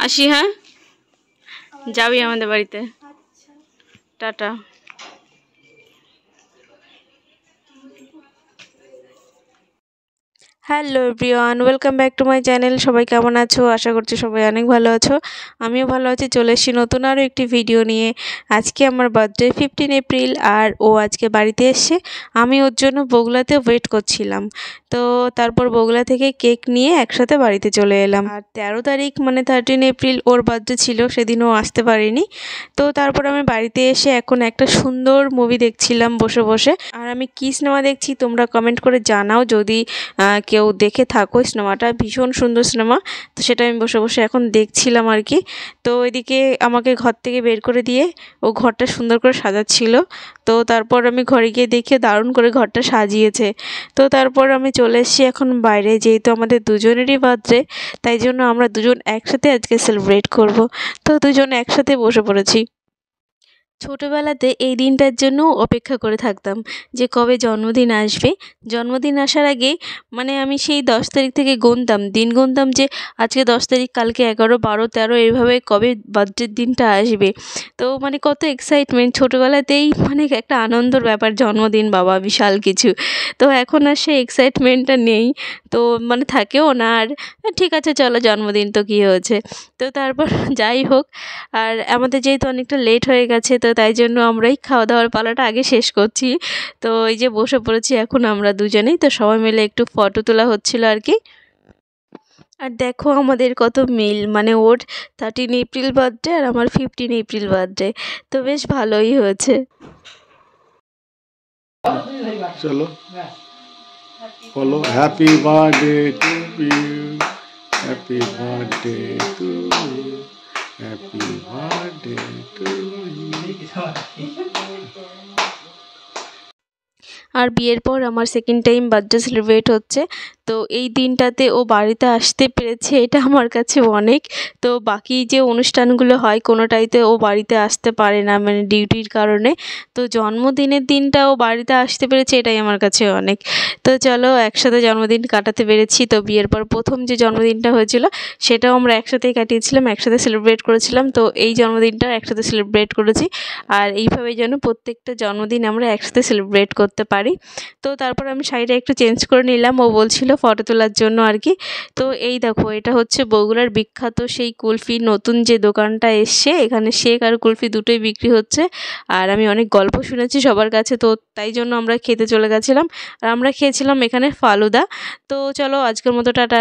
আসি, হ্যাঁ যাবি আমাদের বাড়িতে। Tata. Hello everyone, welcome back to my channel. সবাই কেমন আছো? আশা করছি সবাই অনেক ভালো আছো। আমিও ভালো আছি। চলে এসেছি নতুন আরও একটি ভিডিও নিয়ে। আজকে আমার বার্থডে 15 এপ্রিল, আর ও আজকে বাড়িতে এসছে। আমি ওর জন্য বগুলাতে ওয়েট করছিলাম। তো তারপর বগুলা থেকে কেক নিয়ে একসাথে বাড়িতে চলে এলাম। আর 13 তারিখ মানে 13 এপ্রিল ওর বার্থডে ছিল, সেদিনও আসতে পারিনি। তো তারপর আমি বাড়িতে এসে এখন একটা সুন্দর মুভি দেখছিলাম বসে বসে। আর আমি কী সিনেমা দেখছি তোমরা কমেন্ট করে জানাও যদি কেউ দেখে থাকো। সিনেমাটা ভীষণ সুন্দর সিনেমা, তো সেটা আমি বসে বসে এখন দেখছিলাম আর কি। তো এদিকে আমাকে ঘর থেকে বের করে দিয়ে ও ঘরটা সুন্দর করে সাজাচ্ছিল। তো তারপর আমি ঘরে গিয়ে দেখে দারুণ করে ঘরটা সাজিয়েছে। তো তারপর আমি চলে এসেছি এখন বাইরে, যেহেতু আমাদের দুজনেরই বার্থডে, তাই জন্য আমরা দুজন একসাথে আজকে সেলিব্রেট করব। তো দুজন একসাথে বসে পড়েছি। ছোটোবেলাতে এই দিনটার জন্য অপেক্ষা করে থাকতাম যে কবে জন্মদিন আসবে। জন্মদিন আসার আগে মানে আমি সেই 10 তারিখ থেকে দিন গুনতাম যে আজকে 10 তারিখ, কালকে 11, 12, 13 এইভাবে কবে বার্থডের দিনটা আসবে। তো মানে কত এক্সাইটমেন্ট ছোটোবেলাতেই, মানে একটা আনন্দর ব্যাপার জন্মদিন, বাবা বিশাল কিছু। তো এখন আর সেই এক্সাইটমেন্টটা নেই, তো মানে থাকেও না আর। ঠিক আছে চলো জন্মদিন তো কী হয়েছে। তো তারপর যাই হোক, আর আমাদের যেহেতু অনেকটা লেট হয়ে গেছে, তো তাই জন্য আমরাই খাওয়া দাওয়ার পালাটা আগে শেষ করছি। তো এই যে বসে পড়েছি এখন আমরা দুজনেই, তো সবাই মিলে একটু ফটো তোলা হচ্ছিল আর কি। আর দেখো আমাদের কত মিল, মানে ওর 13 এপ্রিল বার্থডে আর আমার 15 এপ্রিল বার্থডে, তো বেশ ভালোই হয়েছে। চলো বলো happy birthday to you, happy birthday to you, happy birthday to you. আর বিয়ের পর আমার সেকেন্ড টাইম বার্থডে সেলিব্রেট হচ্ছে। তো এই দিনটাতে ও বাড়িতে আসতে পেরেছে, এটা আমার কাছে অনেক। তো বাকি যে অনুষ্ঠানগুলো হয় কোনোটাইতে ও বাড়িতে আসতে পারে না, মানে ডিউটির কারণে। তো জন্মদিনের দিনটা ও বাড়িতে আসতে পেরেছে, এটাই আমার কাছে অনেক। তো চলো একসাথে জন্মদিন কাটাতে পেরেছি। তো বিয়ের পর প্রথম যে জন্মদিনটা হয়েছিল সেটাও আমরা একসাথেই কাটিয়েছিলাম, একসাথে সেলিব্রেট করেছিলাম। তো এই জন্মদিনটাও একসাথে সেলিব্রেট করেছি। আর এইভাবেই যেন প্রত্যেকটা জন্মদিন আমরা একসাথে সেলিব্রেট করতে পারি। তো তারপর আমি শাড়িটা একটু চেঞ্জ করে নিলাম, ও বলছিল ফটো তোলার জন্য আর কি। তো এই দেখো এটা হচ্ছে বগুড়ার বিখ্যাত সেই কুলফি, নতুন যে দোকানটা এসছে, এখানে শেক আর কুলফি দুটোই বিক্রি হচ্ছে। আর আমি অনেক গল্প শুনেছি সবার কাছে, তো তাই জন্য আমরা খেতে চলে গেছিলাম। আর আমরা খেয়েছিলাম এখানে ফালুদা। তো চলো আজকের মতো টাটা।